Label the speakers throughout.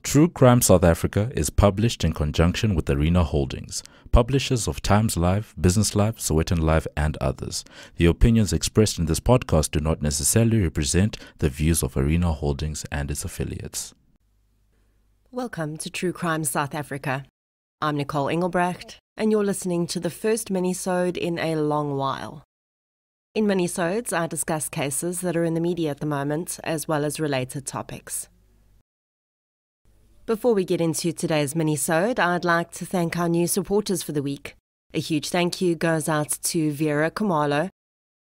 Speaker 1: True Crime South Africa is published in conjunction with Arena Holdings, publishers of Times Live, Business Live, Sowetan Live, and others. The opinions expressed in this podcast do not necessarily represent the views of Arena Holdings and its affiliates.
Speaker 2: Welcome to True Crime South Africa. I'm Nicole Engelbrecht, and you're listening to the first Minisode in a long while. In Minisodes, I discuss cases that are in the media at the moment, as well as related topics. Before we get into today's Minisode, I'd like to thank our new supporters for the week. A huge thank you goes out to Vera Kamalo,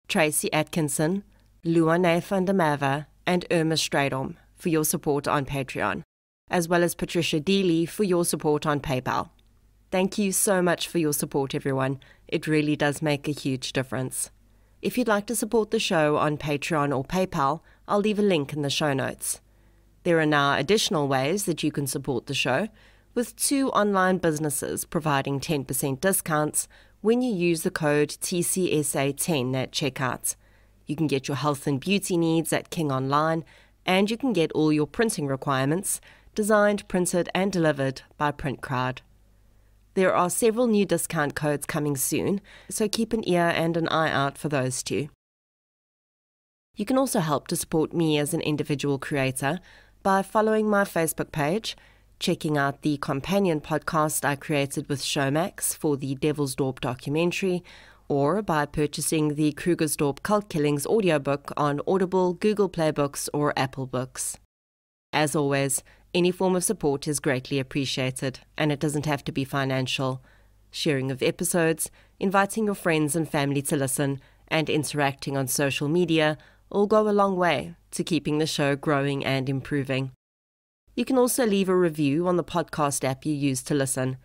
Speaker 2: Tracy Atkinson, Luane van der Merwe, and Irma Stradom for your support on Patreon, as well as Patricia Deely for your support on PayPal. Thank you so much for your support, everyone. It really does make a huge difference. If you'd like to support the show on Patreon or PayPal, I'll leave a link in the show notes. There are now additional ways that you can support the show, with 2 online businesses providing 10% discounts when you use the code TCSA10 at checkout. You can get your health and beauty needs at King Online, and you can get all your printing requirements designed, printed, and delivered by PrintCrowd. There are several new discount codes coming soon, so keep an ear and an eye out for those too. You can also help to support me as an individual creator by following my Facebook page, checking out the companion podcast I created with Showmax for the Devilsdorp documentary, or by purchasing the Krugersdorp Cult Killings audiobook on Audible, Google Play Books, or Apple Books. As always, any form of support is greatly appreciated, and it doesn't have to be financial. Sharing of episodes, inviting your friends and family to listen, and interacting on social media all go a long way to keeping the show growing and improving. You can also leave a review on the podcast app you use to listen.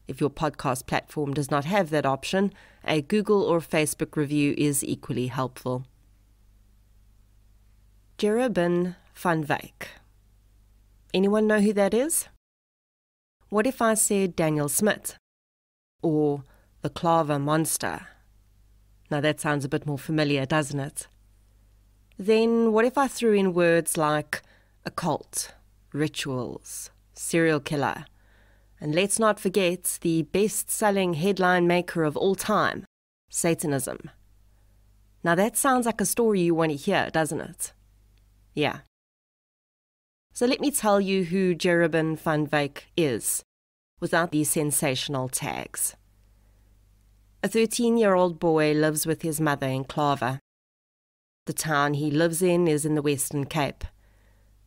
Speaker 2: If your podcast platform does not have that option, a Google or Facebook review is equally helpful. Jerobiojin van Wyk. Anyone know who that is? What if I said Daniel Smith? Or the Clava Monster? Now that sounds a bit more familiar, doesn't it? Then what if I threw in words like occult, rituals, serial killer, and let's not forget the best-selling headline maker of all time, Satanism. Now that sounds like a story you want to hear, doesn't it? Yeah. So let me tell you who Jerobiojin van Wyk is, without these sensational tags. A 13-year-old boy lives with his mother in Clava. The town he lives in is in the Western Cape.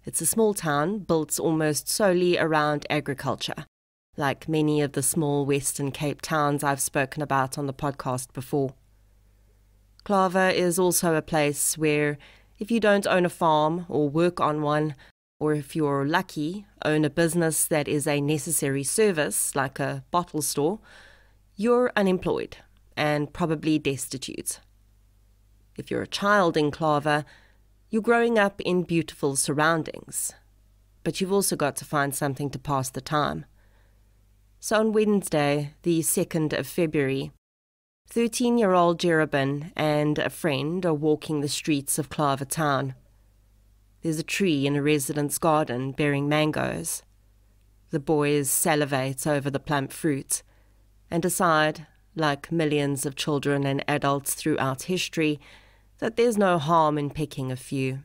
Speaker 2: It's a small town built almost solely around agriculture, like many of the small Western Cape towns I've spoken about on the podcast before. Clava is also a place where, if you don't own a farm or work on one, or if you're lucky, own a business that is a necessary service, like a bottle store, you're unemployed and probably destitute. If you're a child in Clava, you're growing up in beautiful surroundings, but you've also got to find something to pass the time. So on Wednesday, the 2nd of February, 13-year-old Jerobiojin and a friend are walking the streets of Clava town. There's a tree in a resident's garden bearing mangoes. The boys salivate over the plump fruit and decide, like millions of children and adults throughout history, that there's no harm in picking a few.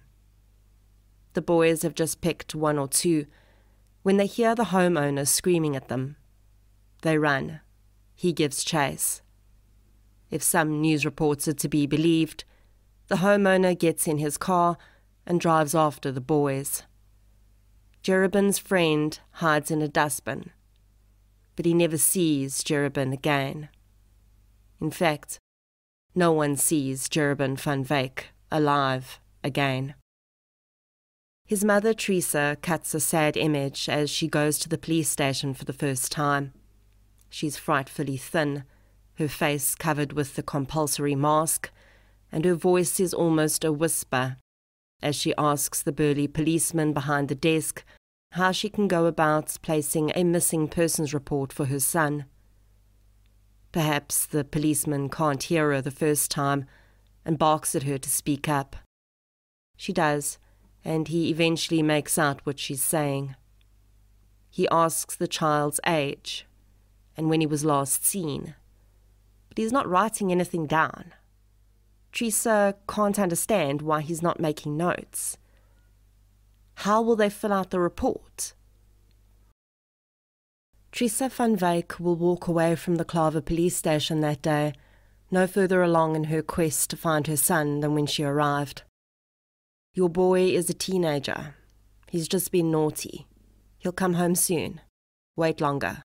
Speaker 2: The boys have just picked 1 or 2 when they hear the homeowner screaming at them. They run. He gives chase. If some news reports are to be believed, the homeowner gets in his car and drives after the boys. Jerobiojin's friend hides in a dustbin, but he never sees Jerobiojin again. In fact, no one sees Jerobiojin van Wyk alive again. His mother, Teresa, cuts a sad image as she goes to the police station for the first time. She's frightfully thin, her face covered with the compulsory mask, and her voice is almost a whisper as she asks the burly policeman behind the desk how she can go about placing a missing persons report for her son. Perhaps the policeman can't hear her the first time and barks at her to speak up. She does, and he eventually makes out what she's saying. He asks the child's age and when he was last seen, but he's not writing anything down. Teresa can't understand why he's not making notes. How will they fill out the report? Teresa van Wyk will walk away from the Claver police station that day, no further along in her quest to find her son than when she arrived. Your boy is a teenager. He's just been naughty. He'll come home soon. Wait longer.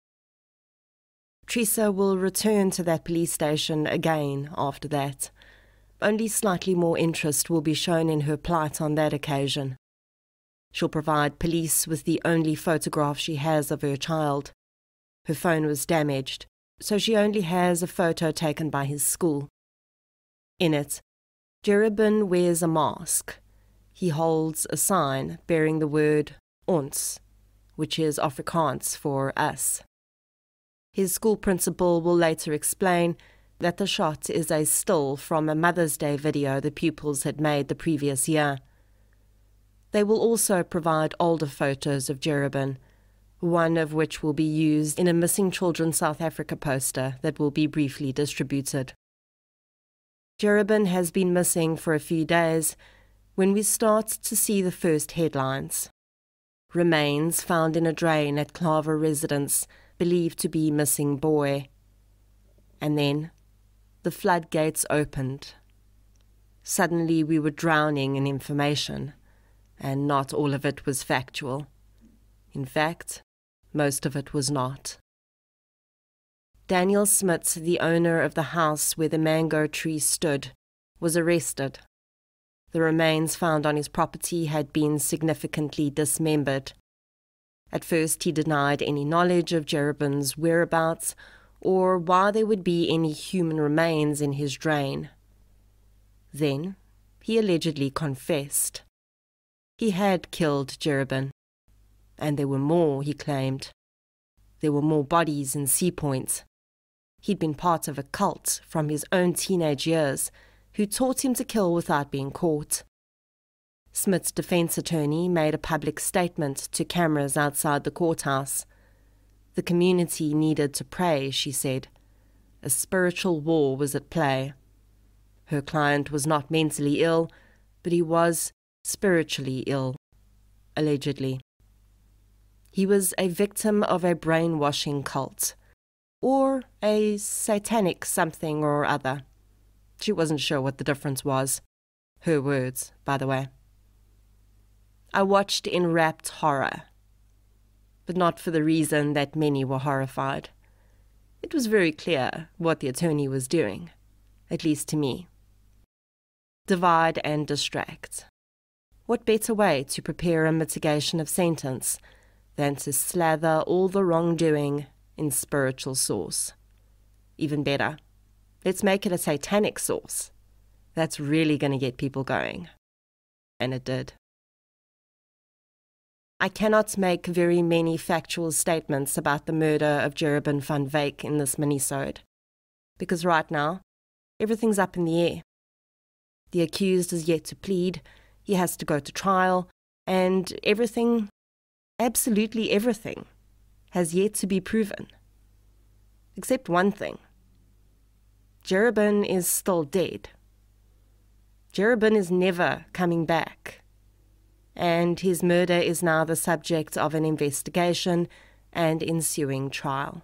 Speaker 2: Teresa will return to that police station again after that. Only slightly more interest will be shown in her plight on that occasion. She'll provide police with the only photograph she has of her child. Her phone was damaged, so she only has a photo taken by his school. In it, Jerobiojin wears a mask. He holds a sign bearing the word ons, which is Afrikaans for us. His school principal will later explain that the shot is a still from a Mother's Day video the pupils had made the previous year. They will also provide older photos of Jerobiojin, one of which will be used in a Missing Children South Africa poster that will be briefly distributed. Jerobiojin has been missing for a few days when we start to see the first headlines. Remains found in a drain at Claver residence, believed to be missing boy. And then the floodgates opened. Suddenly we were drowning in information, and not all of it was factual. In fact, most of it was not. Daniel Smith, the owner of the house where the mango tree stood, was arrested. The remains found on his property had been significantly dismembered. At first he denied any knowledge of Jerobiojin's whereabouts or why there would be any human remains in his drain. Then he allegedly confessed. He had killed Jerobiojin, and there were more, he claimed. There were more bodies in Sea Point. He'd been part of a cult from his own teenage years who taught him to kill without being caught. Smith's defense attorney made a public statement to cameras outside the courthouse. The community needed to pray, she said. A spiritual war was at play. Her client was not mentally ill, but he was spiritually ill, allegedly. He was a victim of a brainwashing cult, or a satanic something or other. She wasn't sure what the difference was. Her words, by the way. I watched in rapt horror, but not for the reason that many were horrified. It was very clear what the attorney was doing, at least to me. Divide and distract. What better way to prepare a mitigation of sentence than to slather all the wrongdoing in spiritual sauce? Even better, let's make it a satanic sauce. That's really going to get people going. And it did. I cannot make very many factual statements about the murder of Jerobiojin van Wyk in this minisode, because right now, everything's up in the air. The accused is yet to plead, he has to go to trial, and everything, absolutely everything, has yet to be proven. Except one thing. Jerobiojin is still dead. Jerobiojin is never coming back. And his murder is now the subject of an investigation and ensuing trial.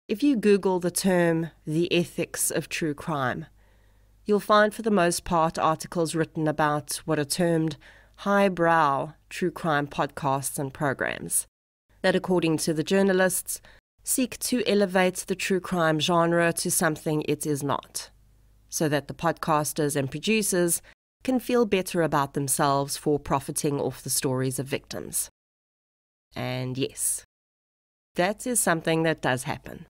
Speaker 2: If you Google the term "the ethics of true crime," you'll find for the most part articles written about what are termed highbrow true crime podcasts and programs, that according to the journalists, seek to elevate the true crime genre to something it is not, so that the podcasters and producers can feel better about themselves for profiting off the stories of victims. And yes, that is something that does happen.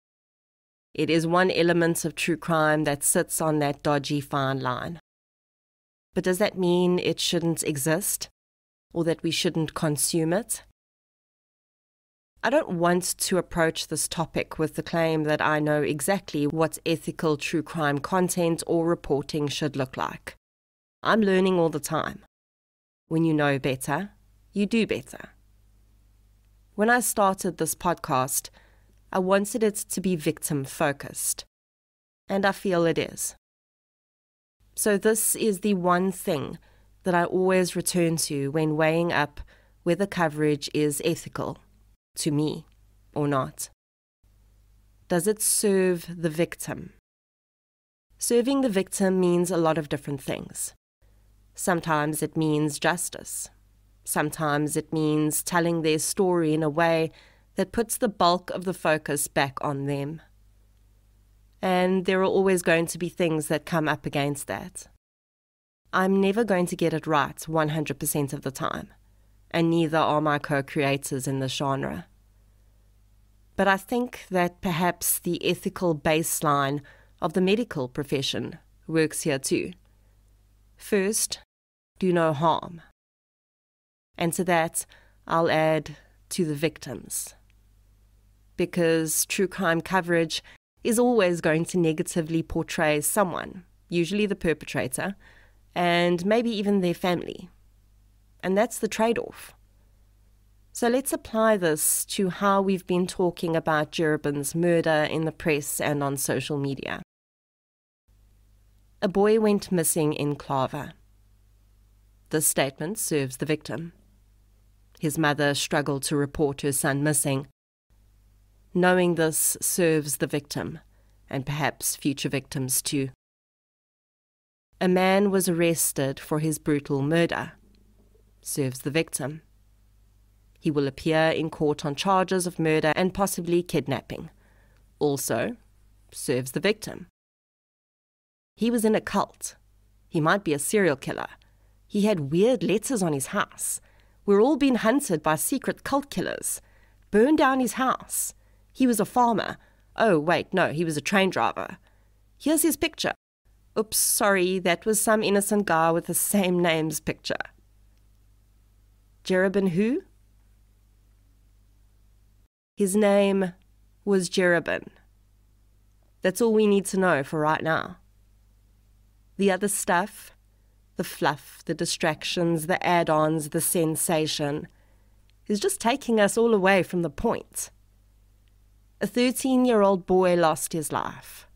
Speaker 2: It is one element of true crime that sits on that dodgy fine line. But does that mean it shouldn't exist, or that we shouldn't consume it? I don't want to approach this topic with the claim that I know exactly what ethical true crime content or reporting should look like. I'm learning all the time. When you know better, you do better. When I started this podcast, I wanted it to be victim-focused, and I feel it is. So this is the one thing that I always return to when weighing up whether coverage is ethical to me or not. Does it serve the victim? Serving the victim means a lot of different things. Sometimes it means justice. Sometimes it means telling their story in a way that puts the bulk of the focus back on them. And there are always going to be things that come up against that. I'm never going to get it right 100% of the time, and neither are my co-creators in the genre. But I think that perhaps the ethical baseline of the medical profession works here too. First, do no harm. And to that, I'll add to the victims. Because true crime coverage is always going to negatively portray someone, usually the perpetrator, and maybe even their family. And that's the trade-off. So let's apply this to how we've been talking about Jerobin's murder in the press and on social media. A boy went missing in Clava. This statement serves the victim. His mother struggled to report her son missing. Knowing this serves the victim, and perhaps future victims too. A man was arrested for his brutal murder. Serves the victim. He will appear in court on charges of murder and possibly kidnapping. Also, serves the victim. He was in a cult. He might be a serial killer. He had weird letters on his house. We're all being hunted by secret cult killers. Burn down his house. He was a farmer. Oh, wait, no, he was a train driver. Here's his picture. Oops, sorry, that was some innocent guy with the same name's picture. Jerobin who? His name was Jerobin. That's all we need to know for right now. The other stuff, the fluff, the distractions, the add-ons, the sensation, is just taking us all away from the point. A 13-year-old boy lost his life.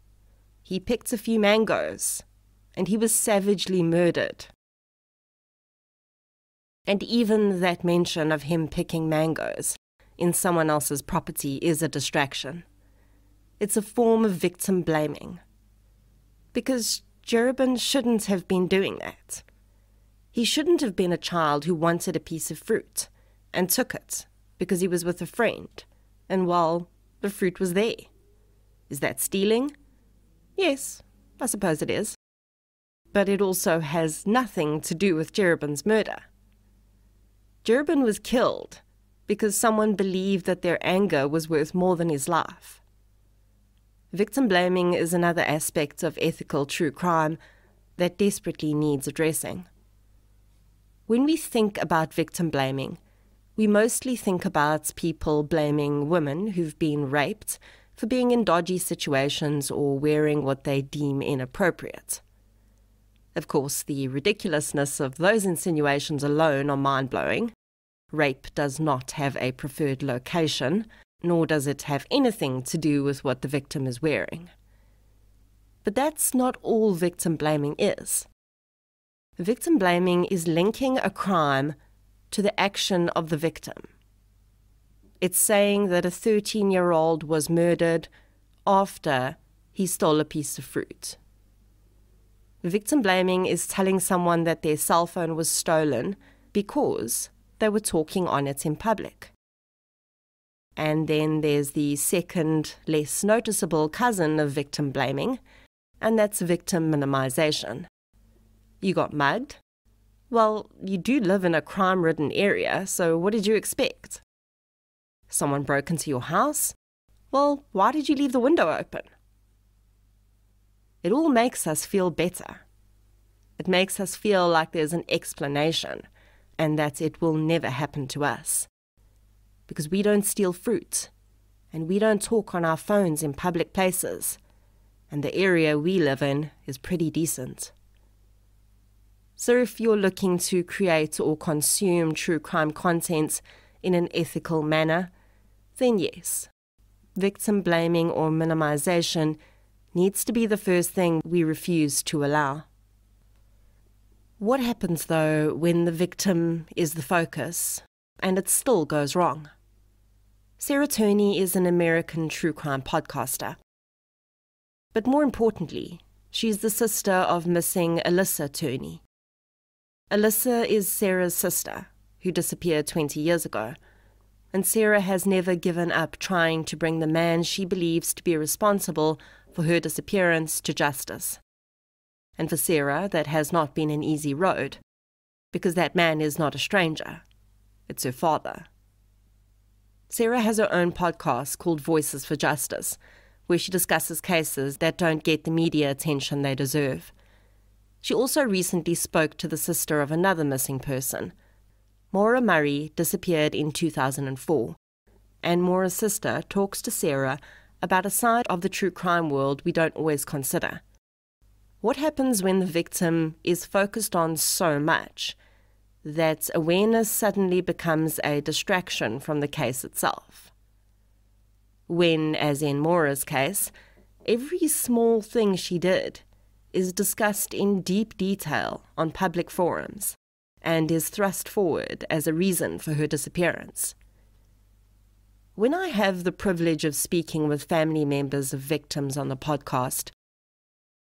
Speaker 2: He picked a few mangoes, and he was savagely murdered. And even that mention of him picking mangoes in someone else's property is a distraction. It's a form of victim blaming. Because Jerobin shouldn't have been doing that. He shouldn't have been a child who wanted a piece of fruit and took it because he was with a friend, and well, the fruit was there. Is that stealing? Yes, I suppose it is. But it also has nothing to do with Jerobin's murder. Jerobin was killed because someone believed that their anger was worth more than his life. Victim blaming is another aspect of ethical true crime that desperately needs addressing. When we think about victim blaming, we mostly think about people blaming women who've been raped for being in dodgy situations or wearing what they deem inappropriate. Of course, the ridiculousness of those insinuations alone are mind-blowing. Rape does not have a preferred location, nor does it have anything to do with what the victim is wearing. But that's not all victim blaming is. Victim blaming is linking a crime to the action of the victim. It's saying that a 13-year-old was murdered after he stole a piece of fruit. Victim blaming is telling someone that their cell phone was stolen because they were talking on it in public. And then there's the second, less noticeable cousin of victim blaming, and that's victim minimization. You got mugged? Well, you do live in a crime-ridden area, so what did you expect? Someone broke into your house? Well, why did you leave the window open? It all makes us feel better. It makes us feel like there's an explanation, and that it will never happen to us. Because we don't steal fruit, and we don't talk on our phones in public places, and the area we live in is pretty decent. So if you're looking to create or consume true crime content in an ethical manner, then yes, victim blaming or minimization needs to be the first thing we refuse to allow. What happens, though, when the victim is the focus and it still goes wrong? Sarah Turney is an American true crime podcaster. But more importantly, she's the sister of missing Alyssa Turney. Alyssa is Sarah's sister, who disappeared 20 years ago, and Sarah has never given up trying to bring the man she believes to be responsible for her disappearance to justice. And for Sarah, that has not been an easy road, because that man is not a stranger. It's her father. Sarah has her own podcast called Voices for Justice, where she discusses cases that don't get the media attention they deserve. She also recently spoke to the sister of another missing person. Maura Murray disappeared in 2004, and Maura's sister talks to Sarah about a side of the true crime world we don't always consider. What happens when the victim is focused on so much that awareness suddenly becomes a distraction from the case itself? When, as in Maura's case, every small thing she did is discussed in deep detail on public forums and is thrust forward as a reason for her disappearance. When I have the privilege of speaking with family members of victims on the podcast,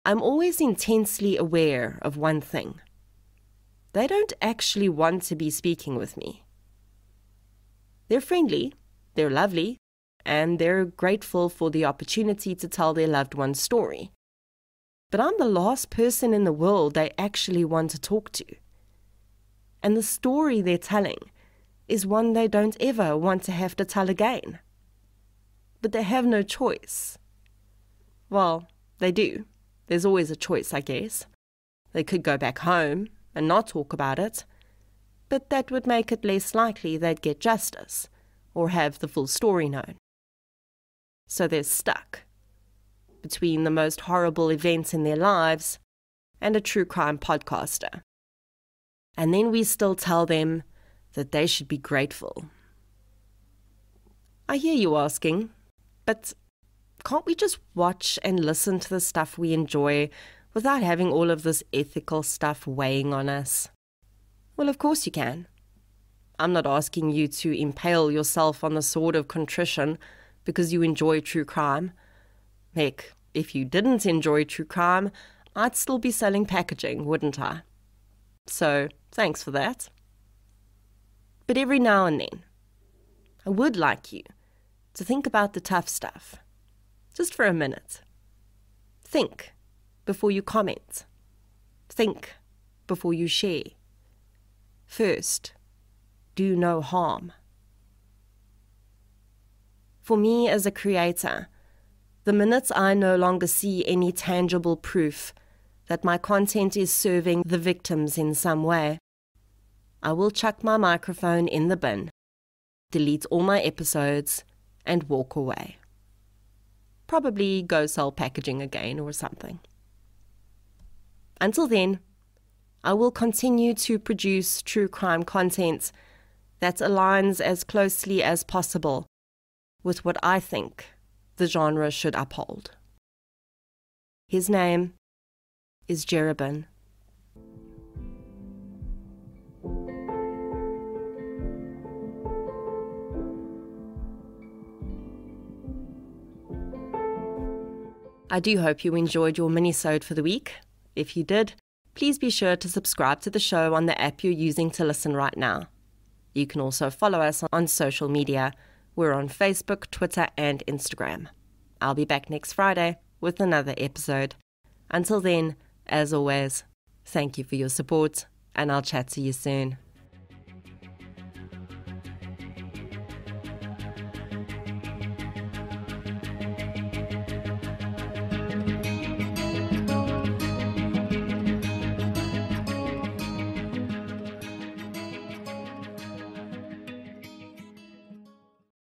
Speaker 2: I'm always intensely aware of one thing. They don't actually want to be speaking with me. They're friendly, they're lovely, and they're grateful for the opportunity to tell their loved one's story. But I'm the last person in the world they actually want to talk to. And the story they're telling is one they don't ever want to have to tell again. But they have no choice. Well, they do. There's always a choice, I guess. They could go back home and not talk about it, but that would make it less likely they'd get justice or have the full story known. So they're stuck between the most horrible events in their lives and a true crime podcaster. And then we still tell them that they should be grateful. I hear you asking, but can't we just watch and listen to the stuff we enjoy without having all of this ethical stuff weighing on us? Well, of course you can. I'm not asking you to impale yourself on the sword of contrition because you enjoy true crime. Heck, if you didn't enjoy true crime, I'd still be selling packaging, wouldn't I? So, thanks for that. But every now and then, I would like you to think about the tough stuff. Just for a minute. Think before you comment. Think before you share. First, do no harm. For me as a creator, the minute I no longer see any tangible proof that my content is serving the victims in some way, I will chuck my microphone in the bin, delete all my episodes, and walk away. Probably go sell packaging again or something. Until then, I will continue to produce true crime content that aligns as closely as possible with what I think the genre should uphold. His name is Jerobiojin. I do hope you enjoyed your minisode for the week. If you did, please be sure to subscribe to the show on the app you're using to listen right now. You can also follow us on social media. We're on Facebook, Twitter, and Instagram. I'll be back next Friday with another episode. Until then, as always, thank you for your support, and I'll chat to you soon.